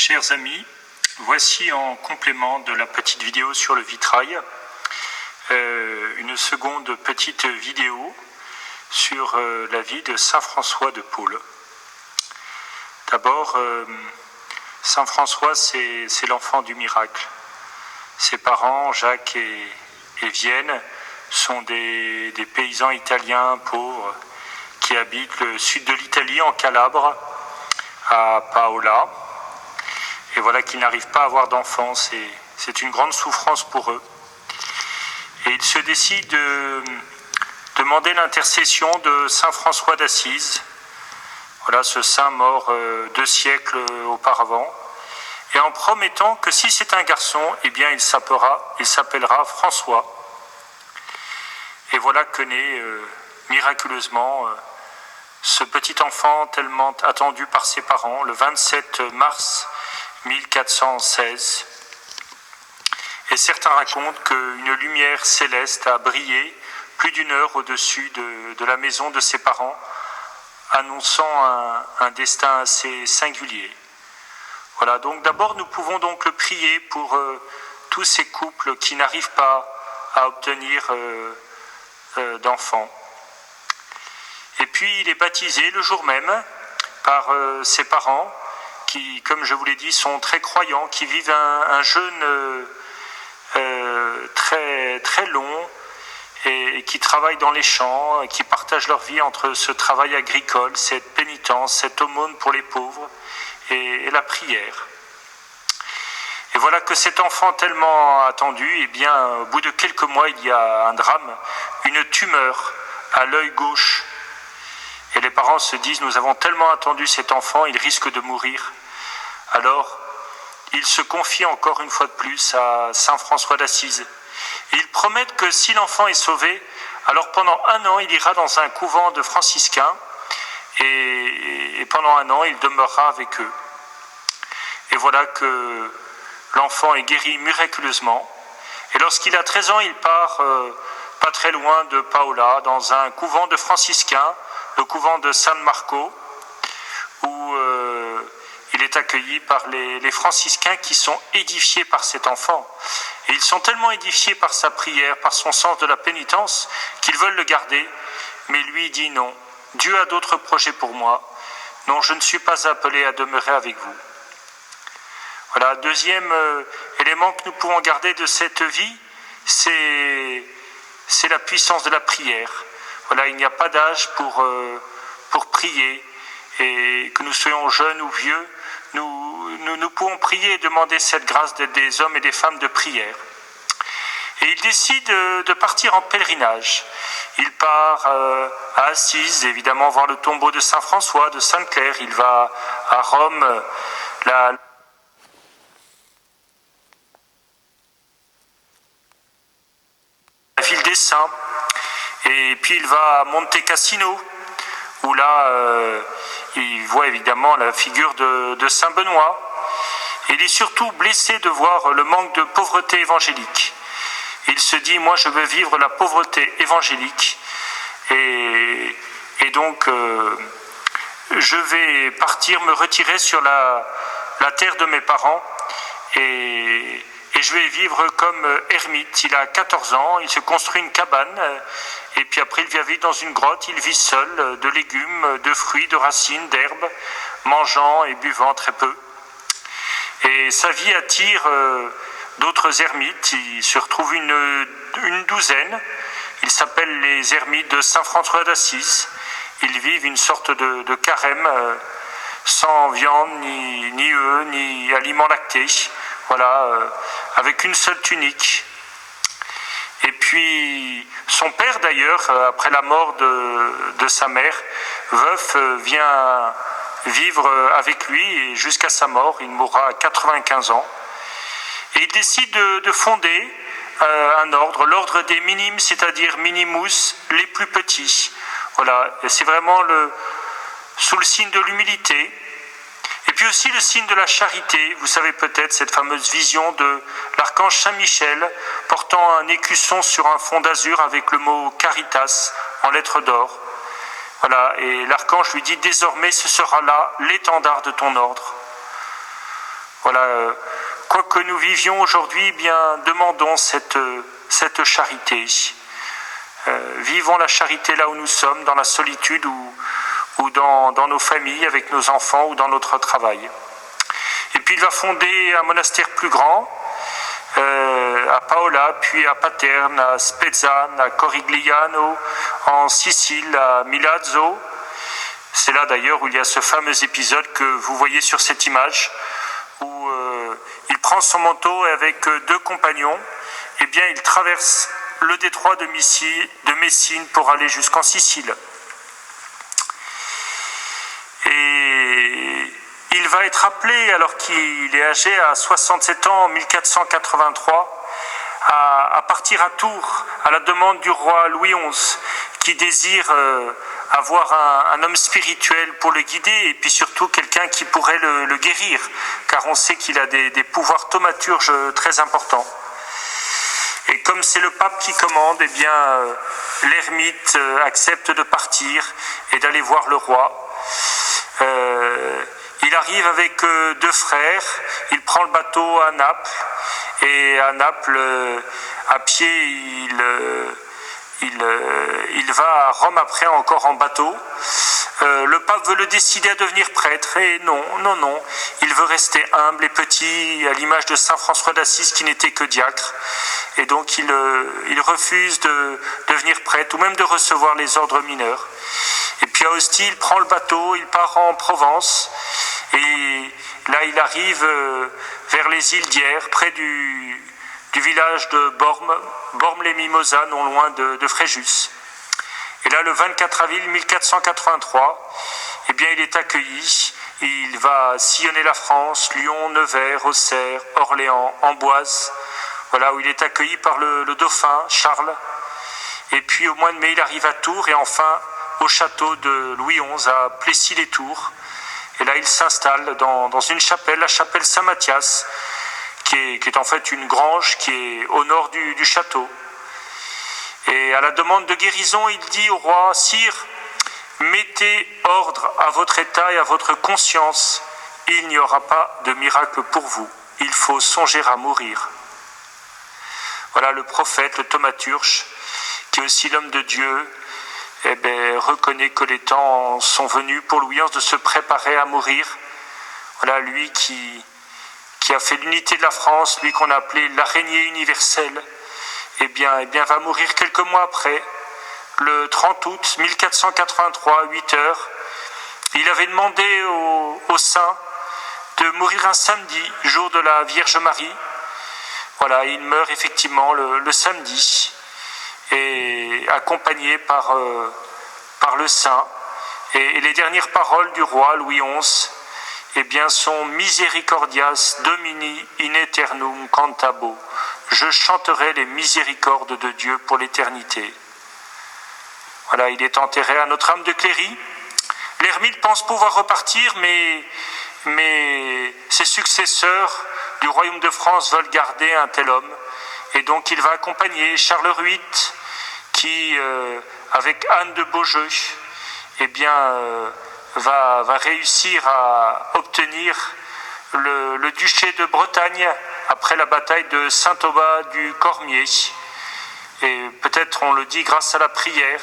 Chers amis, voici en complément de la petite vidéo sur le vitrail, une seconde petite vidéo sur la vie de Saint François de Paule. D'abord, Saint François, c'est l'enfant du miracle. Ses parents, Jacques et Vienne, sont des paysans italiens pauvres qui habitent le sud de l'Italie, en Calabre, à Paola. Et voilà qu'ils n'arrivent pas à avoir d'enfants, c'est une grande souffrance pour eux. Et ils se décident de demander l'intercession de Saint François d'Assise, voilà ce saint mort 2 siècles auparavant, et en promettant que si c'est un garçon, eh bien il s'appellera François. Et voilà que naît miraculeusement ce petit enfant tellement attendu par ses parents, le 27 mars 1416. Et certains racontent qu'une lumière céleste a brillé plus d'1 heure au-dessus de la maison de ses parents, annonçant un destin assez singulier. Voilà, donc d'abord nous pouvons donc le prier pour tous ces couples qui n'arrivent pas à obtenir d'enfants. Et puis il est baptisé le jour même par ses parents qui, comme je vous l'ai dit, sont très croyants, qui vivent un jeûne très long et qui travaillent dans les champs, qui partagent leur vie entre ce travail agricole, cette pénitence, cette aumône pour les pauvres et la prière. Et voilà que cet enfant tellement attendu, eh bien, au bout de quelques mois, il y a un drame, une tumeur à l'œil gauche. Et les parents se disent, nous avons tellement attendu cet enfant, il risque de mourir. Alors, ils se confient encore une fois de plus à Saint François d'Assise. Et ils promettent que si l'enfant est sauvé, alors pendant 1 an, il ira dans un couvent de franciscains et pendant 1 an, il demeurera avec eux. Et voilà que l'enfant est guéri miraculeusement. Et lorsqu'il a 13 ans, il part pas très loin de Paola, dans un couvent de franciscains, le couvent de San Marco, où il est accueilli par les franciscains qui sont édifiés par cet enfant. Et ils sont tellement édifiés par sa prière, par son sens de la pénitence, qu'ils veulent le garder. Mais lui dit non, Dieu a d'autres projets pour moi. Non, je ne suis pas appelé à demeurer avec vous. Voilà, deuxième élément que nous pouvons garder de cette vie, c'est la puissance de la prière. Voilà, il n'y a pas d'âge pour prier, et que nous soyons jeunes ou vieux, nous pouvons prier et demander cette grâce d'être des hommes et des femmes de prière. Et il décide de partir en pèlerinage. Il part à Assise, évidemment voir le tombeau de Saint François, de Sainte Claire. Il va à Rome, la ville des saints. Et puis il va à Monte Cassino, où là, il voit évidemment la figure de Saint Benoît. Et il est surtout blessé de voir le manque de pauvreté évangélique. Il se dit, moi je veux vivre la pauvreté évangélique. Et donc, je vais partir, me retirer sur la terre de mes parents. Et je vais vivre comme ermite. Il a 14 ans, il se construit une cabane, et puis après il vient vivre dans une grotte, il vit seul, de légumes, de fruits, de racines, d'herbes, mangeant et buvant très peu. Et sa vie attire d'autres ermites, il se retrouve une douzaine, ils s'appellent les ermites de Saint François d'Assise. Ils vivent une sorte de carême, sans viande, ni œufs, ni aliments lactés. Voilà, avec une seule tunique. Et puis, son père d'ailleurs, après la mort de sa mère, veuf, vient vivre avec lui et jusqu'à sa mort, il mourra à 95 ans. Et il décide de fonder un ordre, l'ordre des minimes, c'est-à-dire minimus, les plus petits. Voilà, et c'est vraiment sous le signe de l'humilité. Et puis aussi le signe de la charité, vous savez peut-être cette fameuse vision de l'archange Saint-Michel portant un écusson sur un fond d'azur avec le mot Caritas en lettres d'or. Voilà, et l'archange lui dit, désormais ce sera là l'étendard de ton ordre. Voilà, quoi que nous vivions aujourd'hui, eh bien, demandons cette charité. Vivons la charité là où nous sommes, dans la solitude ou dans nos familles, avec nos enfants ou dans notre travail. Et puis il va fonder un monastère plus grand, à Paola, puis à Paterne, à Spezzane, à Corigliano, en Sicile, à Milazzo. C'est là d'ailleurs où il y a ce fameux épisode que vous voyez sur cette image, où il prend son manteau et avec 2 compagnons, eh bien il traverse le détroit de Messine pour aller jusqu'en Sicile. Et il va être appelé, alors qu'il est âgé à 67 ans, en 1483, à partir à Tours, à la demande du roi Louis XI, qui désire avoir un homme spirituel pour le guider, et puis surtout quelqu'un qui pourrait le guérir, car on sait qu'il a des pouvoirs thaumaturges très importants. Et comme c'est le pape qui commande, eh bien, l'ermite accepte de partir et d'aller voir le roi. Il arrive avec 2 frères, il prend le bateau à Naples, et à Naples, à pied, il va à Rome après encore en bateau. Le pape veut le décider à devenir prêtre, et non, il veut rester humble et petit, à l'image de saint François d'Assise qui n'était que diacre, et donc il refuse de devenir prêtre ou même de recevoir les ordres mineurs. Et puis à Ostie, il prend le bateau, il part en Provence, et là il arrive vers les îles d'Hyères, près du village de Bormes-les-Mimosas, non loin de Fréjus. Et là, le 24 avril 1483, eh bien, il est accueilli. Il va sillonner la France, Lyon, Nevers, Auxerre, Orléans, Amboise, voilà, où il est accueilli par le dauphin Charles. Et puis au mois de mai, il arrive à Tours, et enfin au château de Louis XI à Plessis-les-Tours. Et là, il s'installe dans une chapelle, la chapelle Saint-Mathias, qui est en fait une grange qui est au nord du château. Et à la demande de guérison, il dit au roi: « Sire, mettez ordre à votre état et à votre conscience, il n'y aura pas de miracle pour vous, il faut songer à mourir. » Voilà, le prophète, le thaumaturge, qui est aussi l'homme de Dieu, eh bien, reconnaît que les temps sont venus pour Louis XI de se préparer à mourir. Voilà, lui qui a fait l'unité de la France, lui qu'on a appelé l'araignée universelle, eh bien, va mourir quelques mois après, le 30 août 1483, à 8 heures. Il avait demandé aux saints de mourir un samedi, jour de la Vierge Marie. Voilà, il meurt effectivement le samedi, et accompagné par le saint. Et les dernières paroles du roi Louis XI, eh bien, sont Misericordias Domini in aeternum cantabo. Je chanterai les miséricordes de Dieu pour l'éternité. Voilà, il est enterré à Notre-Dame de Cléry. L'ermite pense pouvoir repartir, mais ses successeurs du royaume de France veulent garder un tel homme. Et donc il va accompagner Charles VIII, qui, avec Anne de Beaujeu, eh bien, va réussir à obtenir le duché de Bretagne après la bataille de Saint-Thomas du Cormier. Et peut-être on le dit grâce à la prière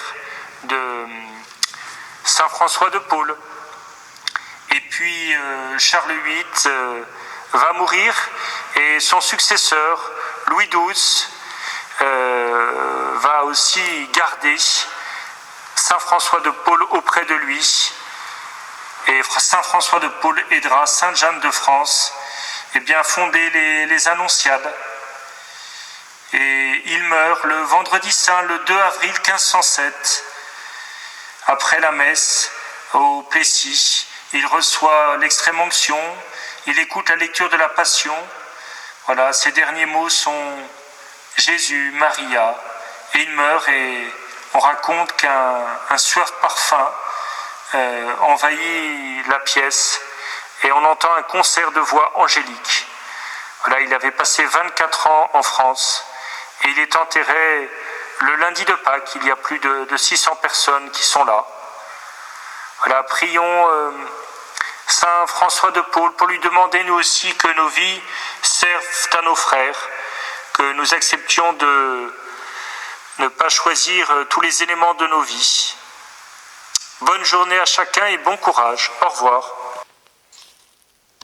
de saint François de Paule. Et puis Charles VIII va mourir, et son successeur, Louis XII, va aussi garder saint François de Paule auprès de lui. Et saint François de Paule aidera sainte Jeanne de France, eh bien, à fonder les Annonciades. Et il meurt le vendredi saint, le 2 avril 1507, après la messe au Plessis. Il reçoit l'extrême onction, il écoute la lecture de la Passion. Voilà, ses derniers mots sont Jésus, Maria, et il meurt, et on raconte qu'un suave parfum envahit la pièce, et on entend un concert de voix angélique. Voilà, il avait passé 24 ans en France, et il est enterré le lundi de Pâques. Il y a plus de 600 personnes qui sont là. Voilà, prions Saint François de Paule, pour lui demander nous aussi que nos vies servent à nos frères, que nous acceptions de ne pas choisir tous les éléments de nos vies. Bonne journée à chacun et bon courage. Au revoir.